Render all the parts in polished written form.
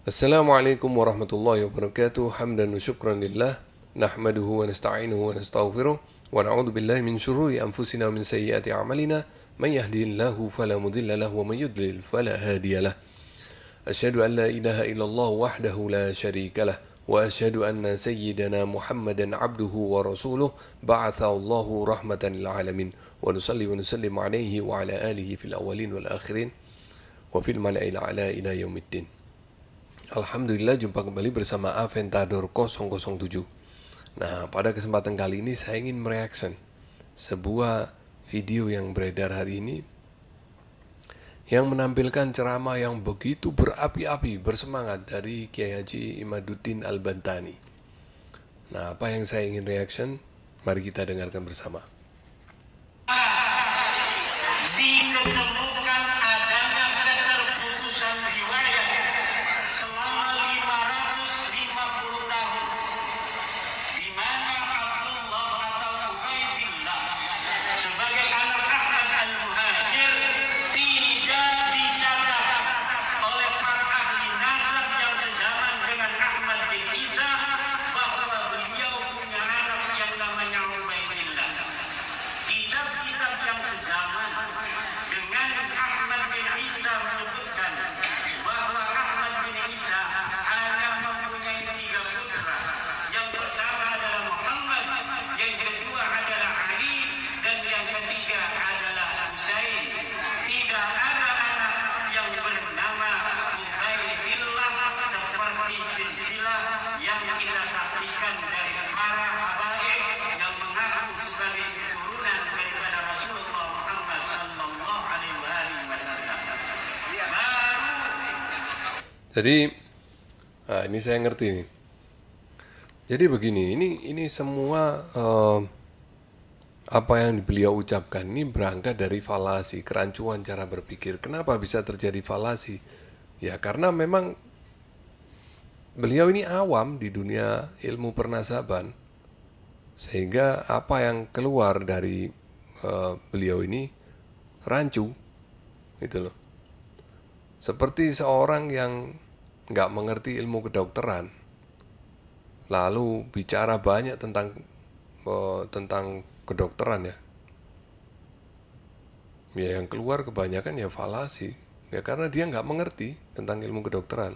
Assalamualaikum warahmatullahi wabarakatuh. Hamdan wa syukran lillah. Nahmaduhu wa nasta'inuhu wa nastaghfiruh. Wa na'udzu billahi min syururi anfusina wa min sayyiati a'malina. Man yahdihillahu fala mudilla lahu wa man yudlil fala hadiyalah. Asyhadu an la ilaha illallah wahdahu la syarika lah. Wa asyhadu anna sayyidana Muhammadan abduhu wa rasuluh ba'athahu Allahu rahmatan lil alamin. Wa nusalli wa nusallim alaihi wa ala alihi fil awwalin wal akhirin wa fil mala'il a'la ila yaumiddin. Alhamdulillah jumpa kembali bersama Aventador 007. Nah, pada kesempatan kali ini saya ingin mereaction sebuah video yang beredar hari ini yang menampilkan ceramah yang begitu berapi-api, bersemangat dari Kiai Haji Imaduddin Al-Bantani. Nah, apa yang saya ingin reaction? Mari kita dengarkan bersama. Ditemukan adanya keterputusan riwayat selama 550 tahun, di mana Abdullah atau Ubaidillah sebagai anak Ahmad Al-Muhajir tidak dicatat oleh para ahli nasab yang sejaman dengan Ahmad bin Isa bahwa beliau punya anak yang namanya Ubaidillah. Kitab-kitab yang sejaman dengan Ahmad bin Isa menyebutkan bahwa Ahmad bin Isa hanya mempunyai 3 putra. Yang pertama adalah Muhammad, yang kedua adalah Ali, dan yang ketiga adalah Husain. Tidak ada anak yang bernama Ubaidillah seperti silsilah yang kita saksikan dari para habaib yang mengaku sebagai keturunan daripada Rasulullah Muhammad sallallahu alaihi wasallam. Jadi, ini saya ngerti nih. Jadi begini, ini semua apa yang beliau ucapkan ini berangkat dari falasi, kerancuan cara berpikir. Kenapa bisa terjadi falasi? Ya karena memang beliau ini awam di dunia ilmu pernasaban, sehingga apa yang keluar dari beliau ini rancu, gitu loh. Seperti seorang yang nggak mengerti ilmu kedokteran, lalu bicara banyak tentang kedokteran ya yang keluar kebanyakan ya falasi ya karena dia nggak mengerti tentang ilmu kedokteran.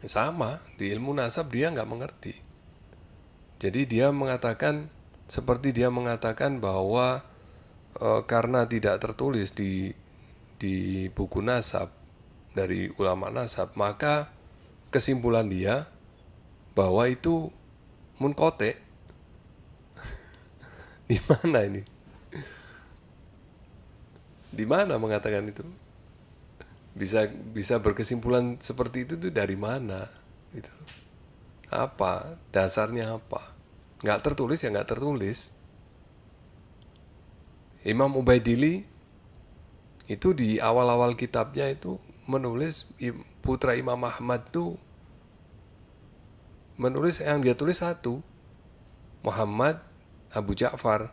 Sama di ilmu nasab dia nggak mengerti, jadi dia mengatakan seperti dia mengatakan bahwa karena tidak tertulis di buku nasab dari ulama nasab, maka kesimpulan dia bahwa itu munkote. Di mana ini? Di mana mengatakan itu? Bisa berkesimpulan seperti itu tuh dari mana? Gitu. Apa dasarnya apa? Nggak tertulis ya nggak tertulis. Imam Ubaidili itu di awal-awal kitabnya itu menulis putra Imam Ahmad tuh menulis yang dia tulis satu, Muhammad Abu Ja'far.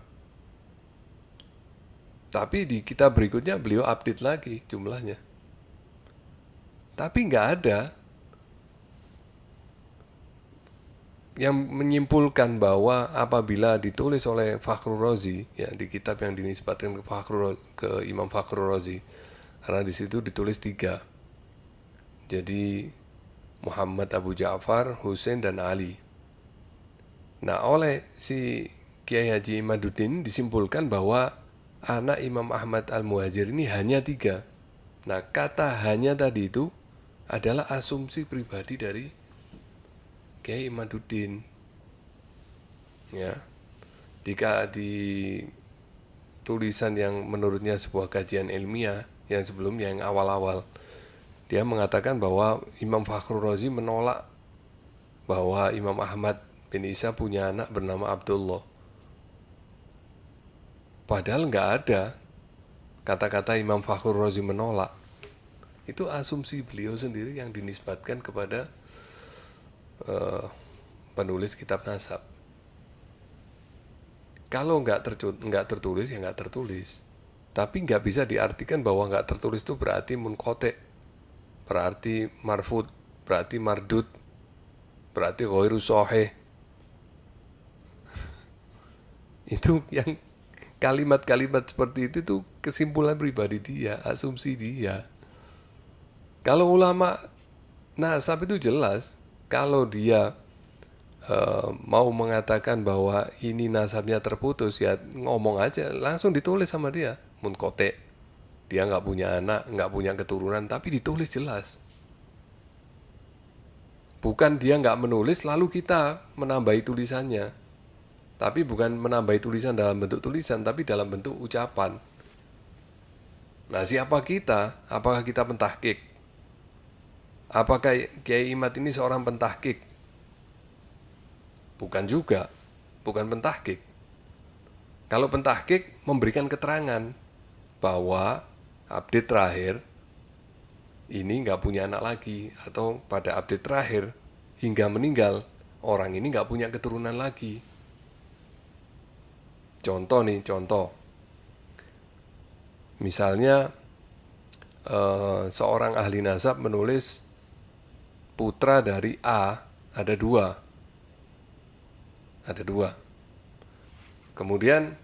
Tapi di kitab berikutnya beliau update lagi jumlahnya. Tapi nggak ada yang menyimpulkan bahwa apabila ditulis oleh Fakhrul Razi ya di kitab yang dinisbatkan ke Imam Fakhrul Razi, karena di situ ditulis 3. Jadi Muhammad Abu Ja'far, Husain dan Ali. Nah, oleh si Kiai Haji Imaduddin disimpulkan bahwa anak Imam Ahmad Al-Muhajir ini hanya 3. Nah, kata hanya tadi itu adalah asumsi pribadi dari Kiai Imaduddin. Ya. Jika di tulisan yang menurutnya sebuah kajian ilmiah yang sebelumnya yang awal-awal, dia mengatakan bahwa Imam Fakhrul Razi menolak bahwa Imam Ahmad bin Isa punya anak bernama Abdullah. Padahal nggak ada kata-kata Imam Fakhrul Razi menolak. Itu asumsi beliau sendiri yang dinisbatkan kepada penulis kitab nasab. Kalau nggak tertulis ya nggak tertulis. Tapi nggak bisa diartikan bahwa nggak tertulis itu berarti munkote. berarti marfud, berarti mardud, berarti ghairu sahih. Itu yang kalimat-kalimat seperti itu tuh kesimpulan pribadi dia, asumsi dia. Kalau ulama nasab itu jelas, kalau dia mau mengatakan bahwa ini nasabnya terputus, ya ngomong aja, langsung ditulis sama dia, munqati'. Dia nggak punya anak, nggak punya keturunan, tapi ditulis jelas. Bukan dia nggak menulis lalu kita menambahi tulisannya. Tapi bukan menambahi tulisan dalam bentuk tulisan, tapi dalam bentuk ucapan. Nah, siapa kita? Apakah kita pentahkik? Apakah Kiai Imad ini seorang pentahkik? Bukan juga, bukan pentahkik. Kalau pentahkik memberikan keterangan bahwa update terakhir ini nggak punya anak lagi, atau pada update terakhir hingga meninggal orang ini nggak punya keturunan lagi. Contoh nih, contoh. Misalnya seorang ahli nasab menulis putra dari A ada dua. Kemudian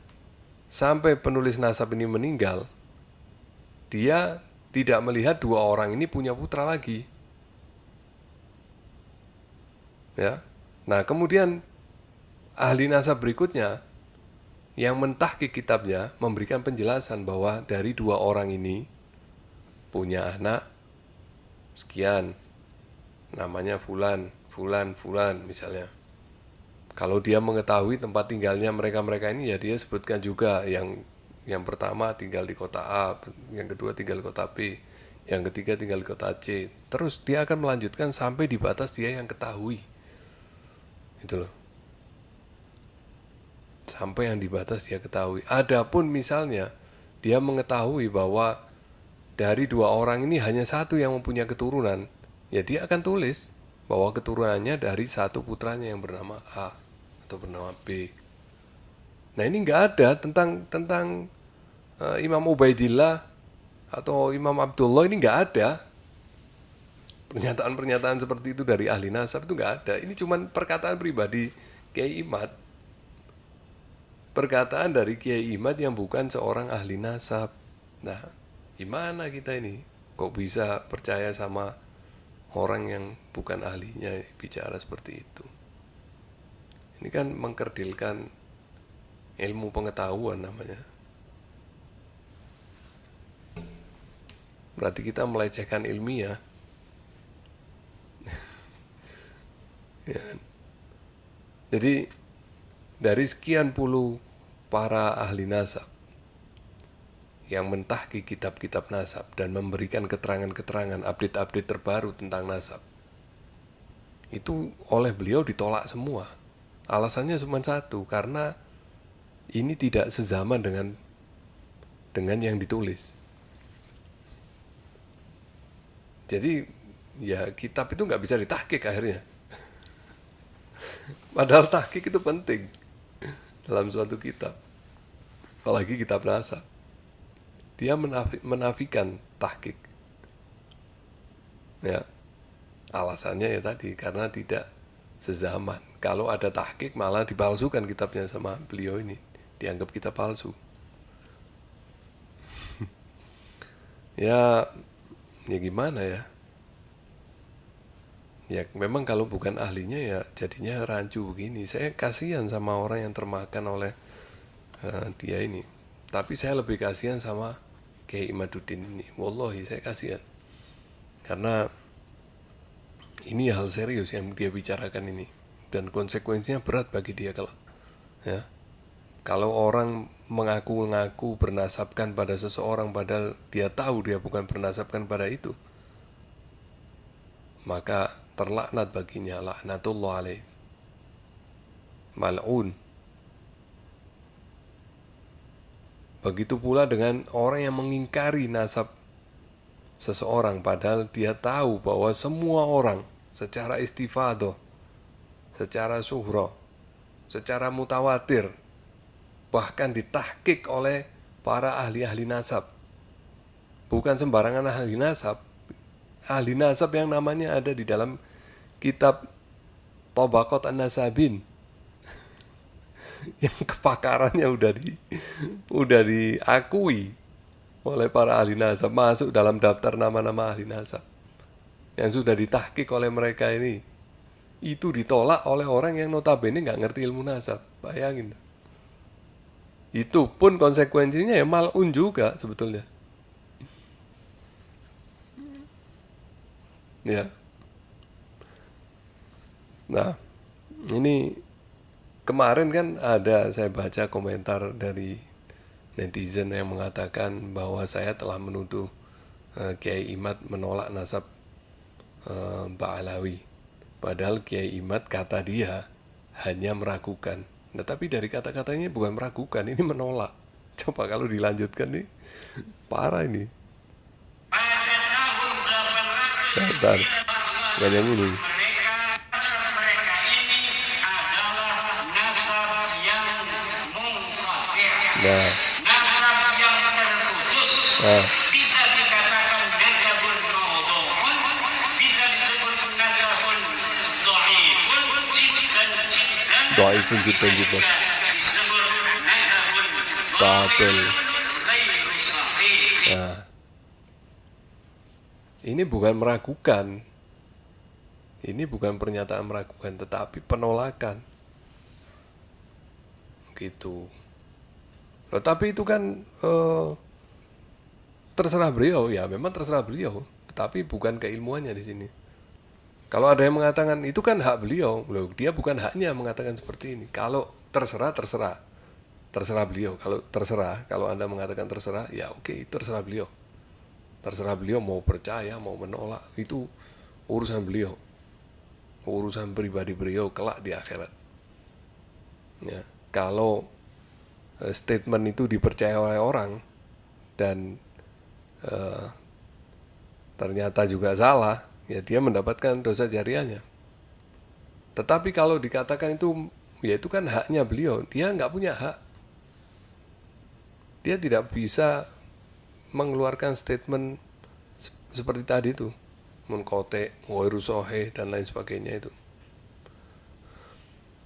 sampai penulis nasab ini meninggal, dia tidak melihat dua orang ini punya putra lagi. Ya. Nah, kemudian ahli nasab berikutnya yang mentahqiq kitabnya memberikan penjelasan bahwa dari dua orang ini punya anak sekian, namanya fulan misalnya. Kalau dia mengetahui tempat tinggalnya mereka-mereka ini, ya dia sebutkan juga yang pertama tinggal di kota A, yang kedua tinggal di kota B, yang ketiga tinggal di kota C. Terus dia akan melanjutkan sampai di batas dia yang ketahui. Itu loh. Sampai yang di batas dia ketahui. Adapun misalnya dia mengetahui bahwa dari dua orang ini hanya satu yang mempunyai keturunan, ya dia akan tulis bahwa keturunannya dari satu putranya yang bernama A atau bernama B. Nah, ini nggak ada tentang Imam Ubaidillah atau Imam Abdullah, ini nggak ada. Pernyataan-pernyataan seperti itu dari ahli nasab itu nggak ada. Ini cuman perkataan pribadi Kiai Imad. Perkataan dari Kiai Imad yang bukan seorang ahli nasab. Nah, gimana kita ini? Kok bisa percaya sama orang yang bukan ahlinya bicara seperti itu? Ini kan mengkerdilkan ilmu pengetahuan namanya. Berarti kita melecehkan ilmiah. Ya. Jadi dari sekian puluh para ahli nasab yang mentahqiq kitab-kitab nasab dan memberikan keterangan-keterangan update-update terbaru tentang nasab, itu oleh beliau ditolak semua. Alasannya cuma satu, karena ini tidak sezaman dengan yang ditulis. Jadi ya kitab itu nggak bisa ditahqiq akhirnya. Padahal tahqiq itu penting dalam suatu kitab, apalagi kitab nasab. Dia menafikan tahqiq. Ya, alasannya ya tadi, karena tidak sezaman. Kalau ada tahqiq malah dipalsukan kitabnya sama beliau ini, dianggap kitab palsu. ya gimana ya? Ya memang kalau bukan ahlinya ya jadinya rancu begini. Saya kasihan sama orang yang termakan oleh dia ini. Tapi saya lebih kasihan sama Kiai Imaduddin ini. Wallahi saya kasihan. Karena ini hal serius yang dia bicarakan ini, dan konsekuensinya berat bagi dia kalau ya. Kalau orang mengaku-ngaku bernasabkan pada seseorang padahal dia tahu dia bukan bernasabkan pada itu, maka terlaknat baginya, laknatullah alaih, mal'un. Begitu pula dengan orang yang mengingkari nasab seseorang padahal dia tahu bahwa semua orang secara istifadah, secara suhra, secara mutawatir, bahkan ditahqiq oleh para ahli-ahli nasab. Bukan sembarangan ahli nasab, ahli nasab yang namanya ada di dalam kitab Tabaqat An-Nasabin yang kepakarannya udah diakui oleh para ahli nasab, masuk dalam daftar nama-nama ahli nasab yang sudah ditahqiq oleh mereka ini. Itu ditolak oleh orang yang notabene nggak ngerti ilmu nasab. Bayangin. Itu pun konsekuensinya ya mal'un juga sebetulnya. Ya. Nah, ini kemarin kan ada saya baca komentar dari netizen yang mengatakan bahwa saya telah menuduh Kiai Imad menolak nasab Mbak Alawi. Padahal Kiai Imad kata dia hanya meragukan. Nah, tapi dari kata-katanya bukan meragukan, ini menolak. Coba kalau dilanjutkan nih, parah ini. Pada tahun 800 Bentar, bukan yang ini. mereka ini adalah nasab yang munqati'. Nah, Nasab yang terputus. nah, Bisa dikatakan nasabun maudhu'un, bisa disebut nasabun dha'ifun jiddan, dhaifun bisa jiddan. juga disebut nasabun Batil. ghairu sahih. Nah, ini bukan meragukan. Ini bukan pernyataan meragukan, tetapi penolakan. Gitu. Loh, tapi itu kan terserah beliau, ya memang terserah beliau. Tapi bukan keilmuannya di sini. Kalau ada yang mengatakan itu kan hak beliau, loh, dia bukan haknya mengatakan seperti ini. Kalau terserah, terserah beliau. Kalau terserah, kalau Anda mengatakan terserah, ya oke, terserah beliau. Terserah beliau mau percaya, mau menolak, itu urusan beliau. Urusan pribadi beliau kelak di akhirat. Ya, kalau statement itu dipercaya oleh orang dan ternyata juga salah, ya dia mendapatkan dosa jariahnya. Tetapi kalau dikatakan itu, ya itu kan haknya beliau, dia nggak punya hak. Dia tidak bisa mengeluarkan statement seperti tadi itu, munqati', ghairu sahih dan lain sebagainya itu.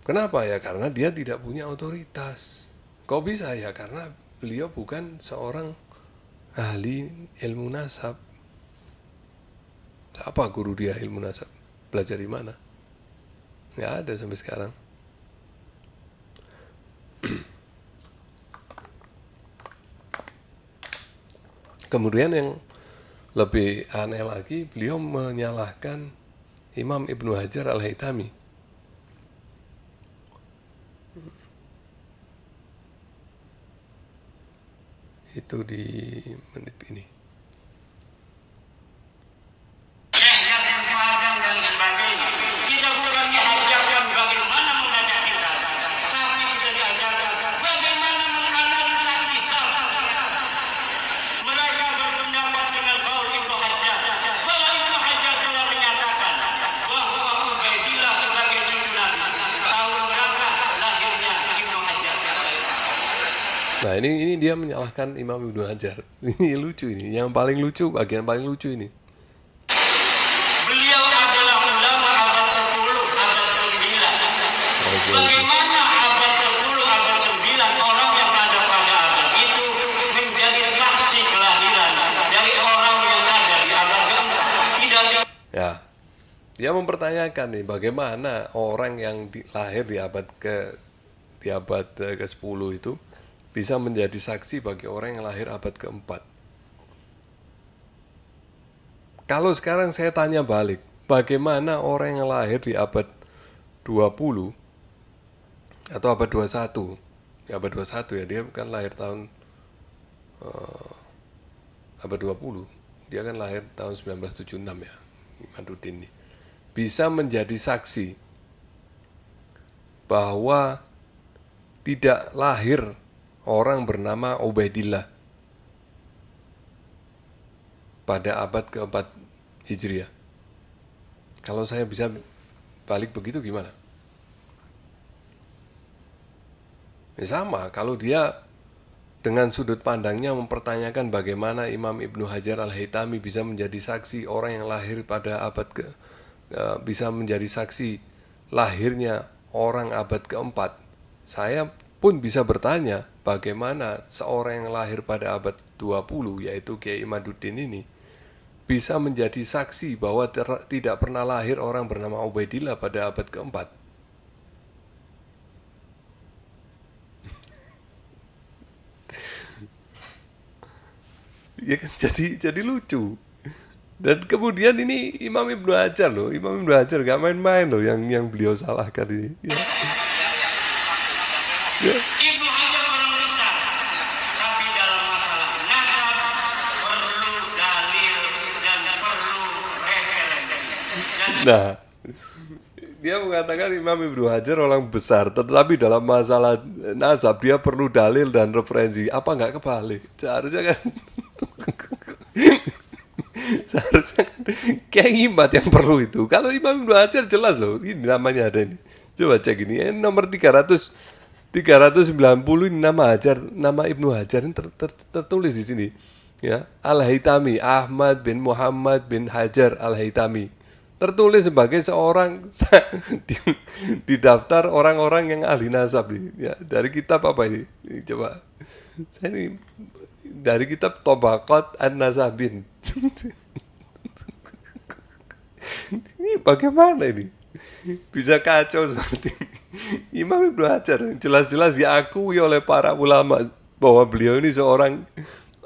Kenapa ya? Karena dia tidak punya otoritas. Kok bisa ya? Karena beliau bukan seorang ahli ilmu nasab. Apa guru dia ilmu nasab? Belajar di mana? Nggak ada sampai sekarang. Kemudian yang lebih aneh lagi, beliau menyalahkan Imam Ibnu Hajar Al-Haytami. Itu di menit ini. Syekh Yasin Padang dan sebagainya. Kita bukan diajarkan bagaimana membaca kitab, tapi kita diajarkan bagaimana menganalisa kitab. Mereka berpendapat dengan qaul Ibnu Hajar, bahwa Ibnu Hajar telah menyatakan bahwa Ubaidillah sebagai cucu Nabi. Tahun berapa lahirnya Ibnu Hajar? Nah, ini dia menyalahkan Imam Ibnu Hajar. Ini lucu ini. Yang paling lucu, bagian paling lucu ini. Beliau adalah ulama abad 10, abad 9. Bagaimana abad 10, abad 9 orang yang ada pada abad itu menjadi saksi kelahiran dari orang yang ada di abad keempat? Tidak di... Ya, dia mempertanyakan nih bagaimana orang yang lahir di abad ke-10 itu bisa menjadi saksi bagi orang yang lahir abad keempat. Kalau sekarang saya tanya balik, bagaimana orang yang lahir di abad 20 atau abad 21? Ya, abad 21 ya, dia kan lahir tahun abad 20. Dia kan lahir tahun 1976 ya, Imaduddin ini. Bisa menjadi saksi bahwa tidak lahir orang bernama Ubaidillah pada abad ke-4 Hijriah. Kalau saya bisa balik begitu gimana? Ya sama, kalau dia dengan sudut pandangnya mempertanyakan bagaimana Imam Ibnu Hajar Al-Haytami bisa menjadi saksi orang yang lahir pada bisa menjadi saksi lahirnya orang abad keempat. Saya pun bisa bertanya bagaimana seorang yang lahir pada abad 20 yaitu Kiai Imaduddin ini bisa menjadi saksi bahwa tidak pernah lahir orang bernama Ubaidillah pada abad keempat. Ya kan, jadi lucu. Dan kemudian ini Imam Ibnu Hajar loh, Imam Ibnu Hajar gak main-main loh yang beliau salahkan ini. Ya. Ibnu Hajar orang besar, tapi dalam masalah nasab perlu dalil dan perlu referensi. Nah, dia mengatakan Imam Ibnu Hajar orang besar, tetapi dalam masalah nasab dia perlu dalil dan referensi. Apa nggak kebalik? Seharusnya kan kayak Imad yang perlu itu. Kalau Imam Ibnu Hajar jelas loh, ini namanya ada ini. Coba cek ini, nomor 390 ini nama Ibnu Hajar ini tertulis di sini. Ya, Al-Haytami, Ahmad bin Muhammad bin Hajar Al-Haytami. Tertulis sebagai seorang di daftar orang-orang yang ahli nasab nih. Ya, dari kitab apa ini? Coba. Saya ini dari kitab Tabaqat An-Nasabin. Ini bagaimana ini? Bisa kacau seperti ini. Imam Ibnu Hajar jelas-jelas diakui oleh para ulama bahwa beliau ini seorang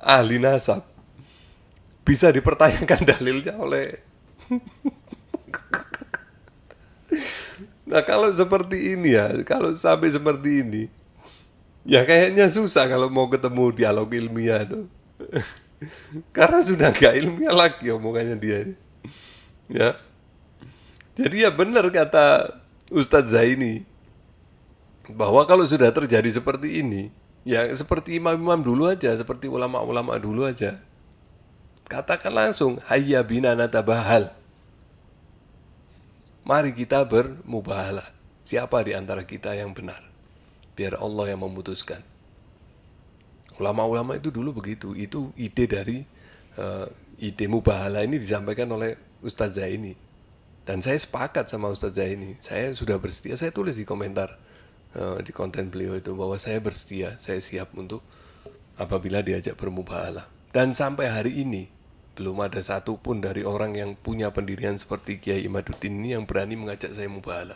ahli nasab. Bisa dipertanyakan dalilnya oleh Nah kalau seperti ini ya, kalau sampai seperti ini, ya kayaknya susah kalau mau ketemu dialog ilmiah tuh. Karena sudah nggak ilmiah lagi omongannya dia. Ya, jadi ya benar kata Ustadz Zaini bahwa kalau sudah terjadi seperti ini, ya seperti imam-imam dulu aja, seperti ulama-ulama dulu aja. Katakan langsung, hayya bina natabahal. Mari kita bermubahalah. Siapa di antara kita yang benar? Biar Allah yang memutuskan. Ulama-ulama itu dulu begitu. Itu ide dari ide mubahalah ini disampaikan oleh Ustadz Zaini. Dan saya sepakat sama Ustadz Zaini. Saya sudah bersedia. Saya tulis di komentar di konten beliau itu bahwa saya bersedia. Saya siap untuk apabila diajak bermubahalah. Dan sampai hari ini belum ada satupun dari orang yang punya pendirian seperti Kiai Imaduddin ini yang berani mengajak saya mubahalah.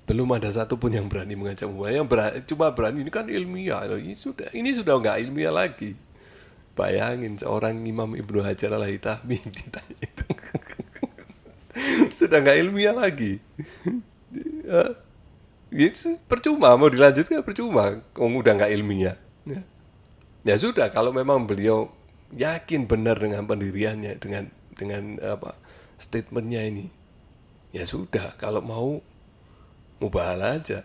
Belum ada satupun yang berani mengajak mubahalah. Yang cuma berani ini kan ilmiah. Ini sudah nggak ilmiah lagi. Bayangin seorang Imam Ibnu Hajar Al-Haytami ditanya itu. Sudah nggak ilmiah lagi. Percuma mau dilanjutkan, percuma. Udah nggak ilmiah. Ya sudah, kalau memang beliau yakin benar dengan pendiriannya, dengan statementnya ini, ya sudah, kalau mau mubahalah aja.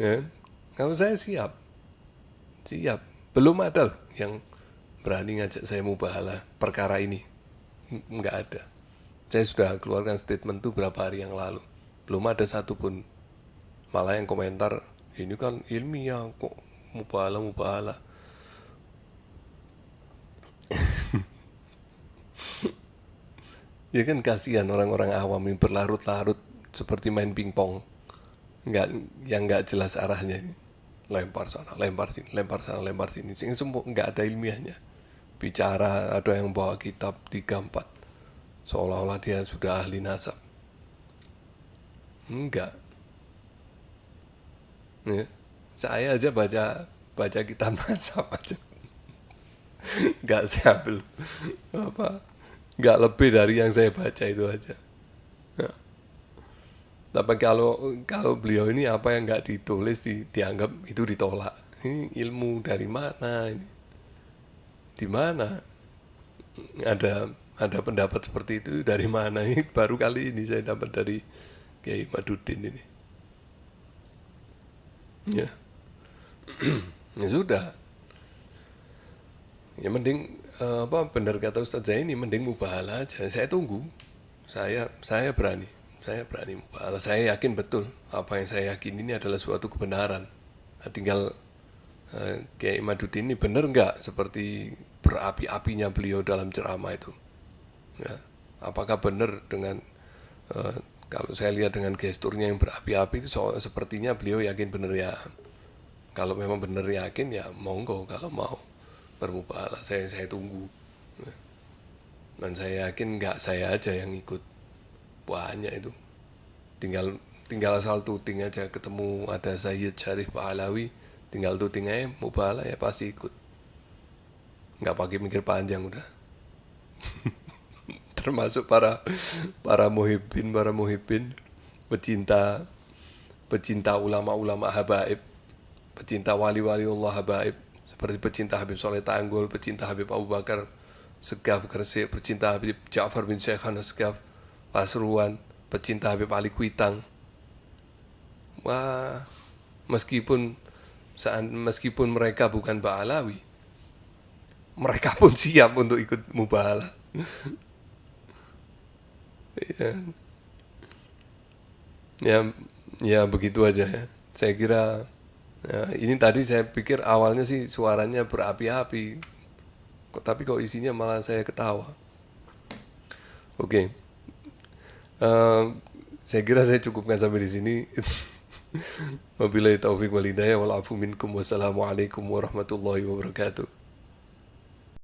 Ya, kalau saya siap. Belum ada yang berani ngajak saya mubahalah perkara ini, nggak ada. Saya sudah keluarkan statement itu berapa hari yang lalu, belum ada satupun. Malah yang komentar, ini kan ilmiah kok mubahalah. Ya kan kasihan orang-orang awam yang berlarut-larut seperti main pingpong, yang nggak jelas arahnya, lempar sana, lempar sini, lempar sana, lempar sini, sehingga semua nggak ada ilmiahnya. Bicara ada yang bawa kitab 3-4, seolah-olah dia sudah ahli nasab. Enggak. Ya, saya aja baca kitab nasab aja. Nggak sambil nggak lebih dari yang saya baca itu aja. Ya. Tapi kalau beliau ini apa yang nggak ditulis dianggap itu ditolak. Ini ilmu dari mana ini? Di mana ada pendapat seperti itu dari mana? Ini baru kali ini saya dapat dari Kiai Imaduddin ini. Ya. Ya sudah. Ya mending benar kata Ustadz Zaini, mending mubahalah aja. Saya tunggu. Saya berani mubahalah. Saya yakin betul apa yang saya yakin ini adalah suatu kebenaran. Nah, tinggal Kiai Imaduddin ini benar nggak seperti berapi-apinya beliau dalam ceramah itu? Ya, apakah benar dengan kalau saya lihat dengan gesturnya yang berapi-api itu sepertinya beliau yakin benar ya. Kalau memang benar yakin ya monggo, kalau mau bermubahalah saya tunggu. Dan saya yakin nggak saya aja yang ikut, banyak itu. Tinggal asal tuting aja ketemu ada Sayyid Syarif Pahlawi, tinggal tuting aja mubahalah ya pasti ikut. Nggak pakai mikir panjang udah. Termasuk para muhibbin, pecinta ulama-ulama habaib, pecinta wali-wali Allah habaib, seperti pecinta Habib Soleh Tanggul, pecinta Habib Abu Bakar Segaf Gresik, pecinta Habib Ja'far bin Syekhana Segaf Pasuruan, pecinta Habib Ali Kuitang. Wah, meskipun mereka bukan Ba'alawi, mereka pun siap untuk ikut mubahalah. Ya begitu aja ya. Saya kira ini tadi saya pikir awalnya sih suaranya berapi-api, tapi kok isinya malah saya ketawa. Oke. Saya kira saya cukupkan sampai di sini. Wabillahi taufiq wal hidayah wal afu minkum. Wassalamualaikum warahmatullahi wabarakatuh.